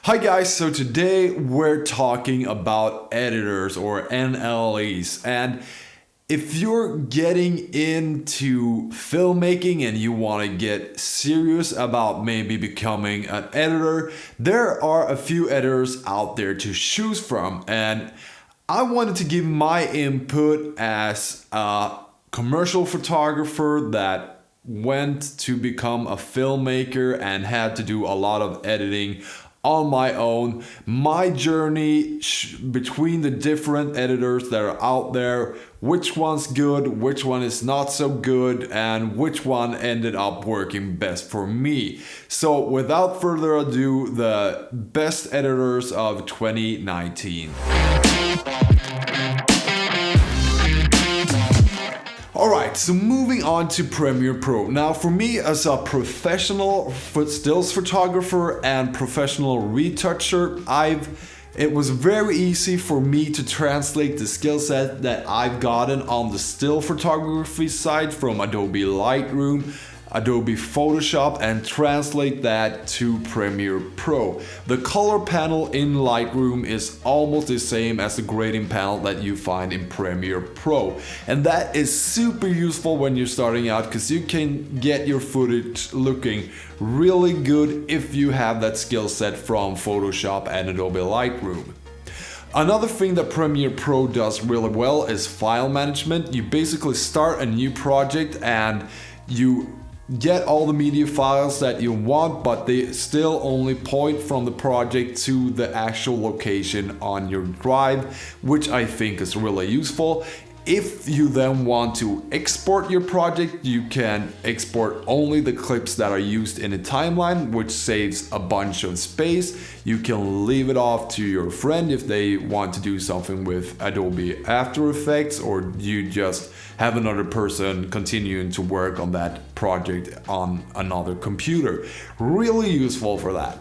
Hi guys, so today we're talking about editors or NLEs, and if you're getting into filmmaking and you want to get serious about maybe becoming an editor, there are a few editors out there to choose from, and I wanted to give my input as a commercial photographer that went to become a filmmaker and had to do a lot of editing on my own. My journey between the different editors that are out there, which one's good, which one is not so good, and which one ended up working best for me. So without further ado, the best editors of 2019. Alright, so moving on to Premiere Pro. Now for me as a professional stills photographer and professional retoucher, it was very easy for me to translate the skill set that I've gotten on the still photography side from Adobe Lightroom, Adobe Photoshop, and translate that to Premiere Pro. The color panel in Lightroom is almost the same as the grading panel that you find in Premiere Pro. And that is super useful when you're starting out because you can get your footage looking really good if you have that skill set from Photoshop and Adobe Lightroom. Another thing that Premiere Pro does really well is file management. You basically start a new project and you get all the media files that you want, but they still only point from the project to the actual location on your drive, which I think is really useful. If you then want to export your project, you can export only the clips that are used in a timeline, which saves a bunch of space. You can leave it off to your friend if they want to do something with Adobe After Effects, or you just have another person continuing to work on that project on another computer. Really useful for that.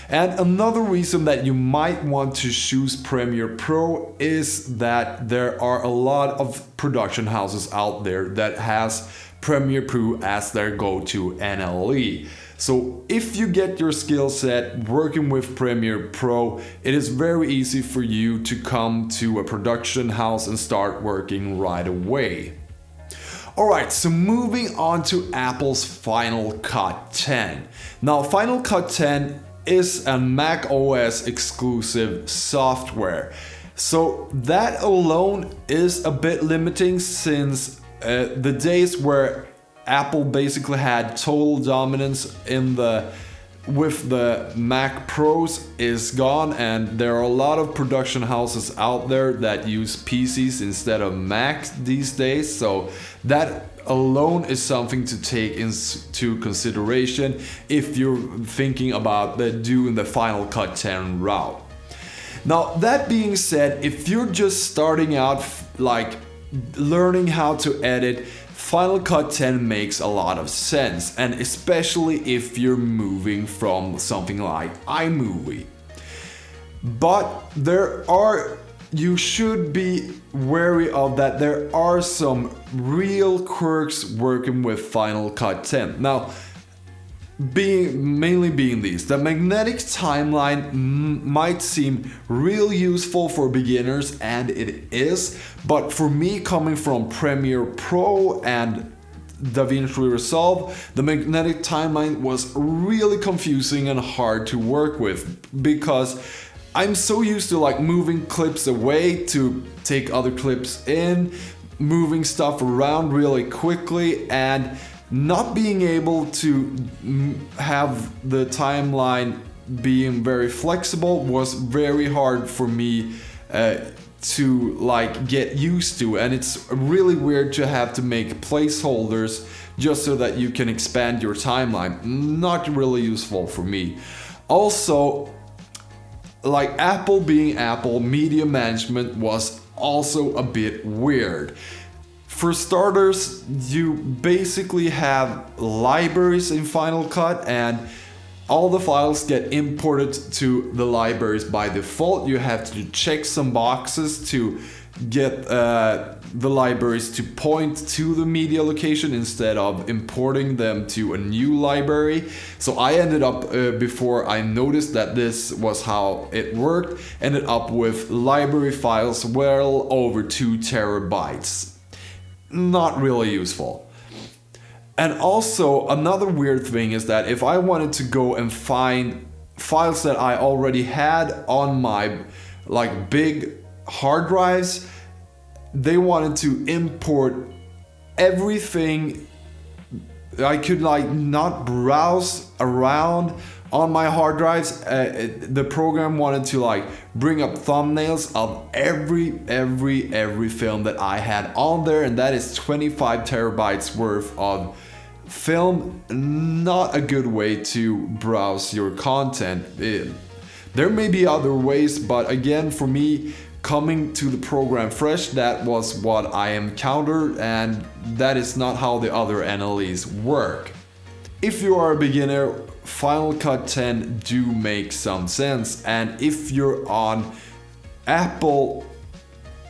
And another reason that you might want to choose Premiere Pro is that there are a lot of production houses out there that has Premiere Pro as their go-to NLE. So if you get your skill set working with Premiere Pro, it is very easy for you to come to a production house and start working right away. Alright, so moving on to Apple's Final Cut 10. Now Final Cut 10 is a Mac OS exclusive software. So that alone is a bit limiting since the days where Apple basically had total dominance with the Mac Pros is gone, and there are a lot of production houses out there that use PCs instead of Macs these days. So that alone is something to take into consideration if you're thinking about doing the Final Cut 10 route. Now that being said, if you're just starting out like learning how to edit, Final Cut 10 makes a lot of sense, and especially if you're moving from something like iMovie. But you should be wary of that. There are some real quirks working with Final Cut 10. Now, mainly being these. The magnetic timeline might seem real useful for beginners, and it is, but for me, coming from Premiere Pro and DaVinci Resolve, the magnetic timeline was really confusing and hard to work with because I'm so used to like moving clips away to take other clips in, moving stuff around really quickly, and not being able to have the timeline being very flexible was very hard for me to like get used to, and it's really weird to have to make placeholders just so that you can expand your timeline. Not really useful for me. Also, like Apple being Apple, media management was also a bit weird. For starters, you basically have libraries in Final Cut, and all the files get imported to the libraries by default. You have to check some boxes to get the libraries to point to the media location instead of importing them to a new library. So I ended up, before I noticed that this was how it worked, ended up with library files well over 2 terabytes. Not really useful. And also another weird thing is that if I wanted to go and find files that I already had on my like big hard drives, they wanted to import everything. I could like not browse around on my hard drives. The program wanted to like bring up thumbnails of every film that I had on there, and that is 25 terabytes worth of film. Not a good way to browse your content. There may be other ways, but again, for me, coming to the program fresh, that was what I encountered, and that is not how the other NLEs work. If you are a beginner, Final Cut 10 do make some sense, and if you're on Apple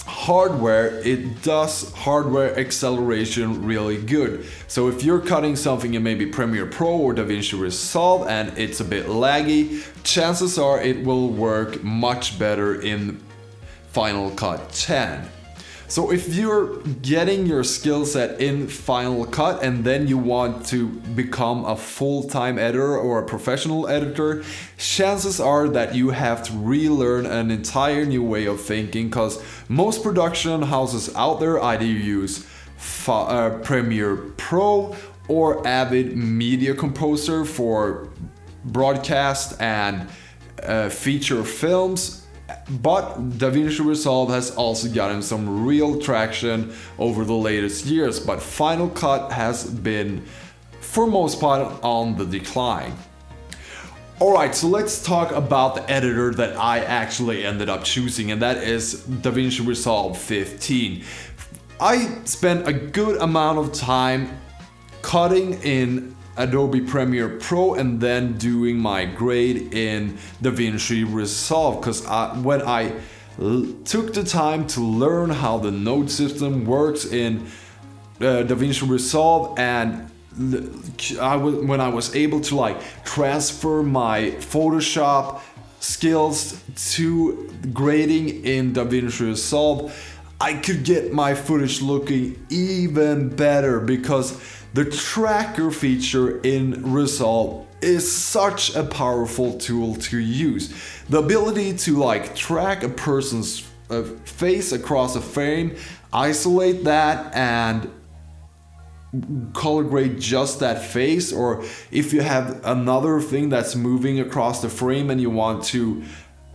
hardware, it does hardware acceleration really good. So if you're cutting something in maybe Premiere Pro or DaVinci Resolve and it's a bit laggy, chances are it will work much better in Final Cut 10. So if you're getting your skill set in Final Cut and then you want to become a full-time editor or a professional editor, chances are that you have to relearn an entire new way of thinking, because most production houses out there either use Premiere Pro or Avid Media Composer for broadcast and feature films. But DaVinci Resolve has also gotten some real traction over the latest years, but Final Cut has been, for most part, on the decline. Alright, so let's talk about the editor that I actually ended up choosing, and that is DaVinci Resolve 15. I spent a good amount of time cutting in Adobe Premiere Pro and then doing my grade in DaVinci Resolve, because when I took the time to learn how the node system works in DaVinci Resolve, and when I was able to like transfer my Photoshop skills to grading in DaVinci Resolve, I could get my footage looking even better, because the tracker feature in Resolve is such a powerful tool to use. The ability to like track a person's face across a frame, isolate that and color grade just that face, or if you have another thing that's moving across the frame and you want to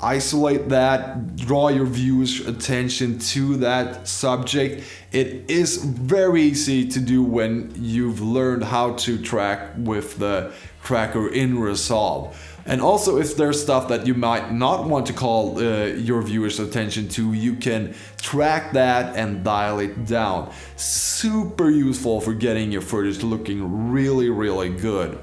isolate that, draw your viewer's attention to that subject. It is very easy to do when you've learned how to track with the tracker in Resolve. And also, if there's stuff that you might not want to call your viewers' attention to, you can track that and dial it down. Super useful for getting your footage looking really good.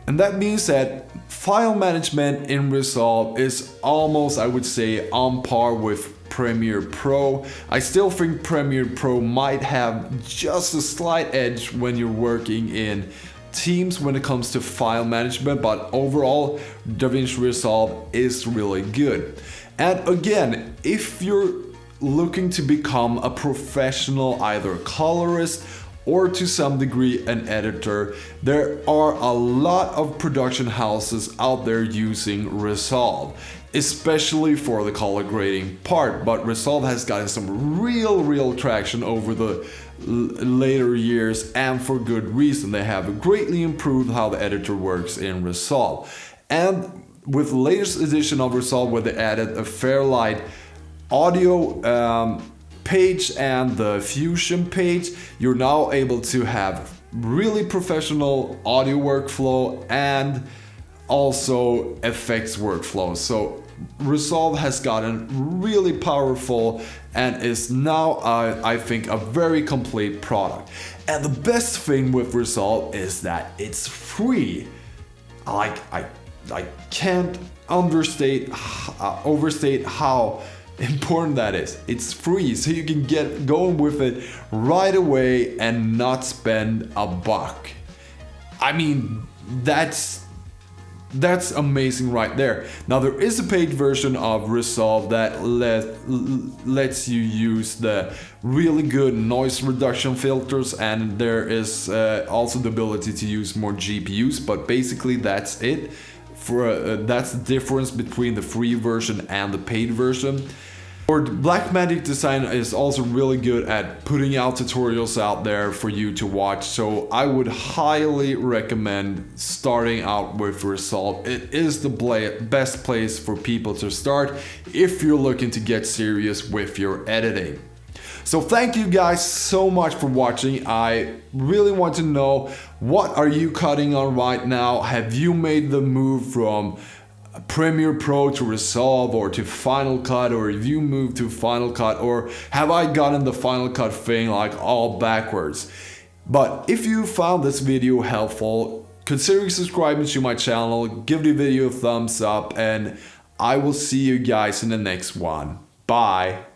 And that means that file management in Resolve is almost, I would say, on par with Premiere Pro. I still think Premiere Pro might have just a slight edge when you're working in teams when it comes to file management, but overall DaVinci Resolve is really good. And again, if you're looking to become a professional, either colorist or to some degree an editor, there are a lot of production houses out there using Resolve, especially for the color grading part, but Resolve has gotten some real traction over the later years, and for good reason. They have greatly improved how the editor works in Resolve. And with the latest edition of Resolve, where they added a Fairlight audio page and the Fusion page, you're now able to have really professional audio workflow and also effects workflow. So Resolve has gotten really powerful and is now, I think, a very complete product. And the best thing with Resolve is that it's free. I can't overstate how important that is. It's free, so you can get going with it right away and not spend a buck. I mean, that's amazing right there. Now there is a paid version of Resolve that lets you use the really good noise reduction filters, and there is also the ability to use more GPUs, but basically that's it. That's the difference between the free version and the paid version. Blackmagic Design is also really good at putting out tutorials out there for you to watch, so I would highly recommend starting out with Resolve. It is the best place for people to start if you're looking to get serious with your editing. So thank you guys so much for watching. I really want to know, what are you cutting on right now? Have you made the move from Premiere Pro to Resolve or to Final Cut, or if you moved to Final Cut, or have I gotten the Final Cut thing like all backwards? But if you found this video helpful, consider subscribing to my channel, give the video a thumbs up, and I will see you guys in the next one. Bye.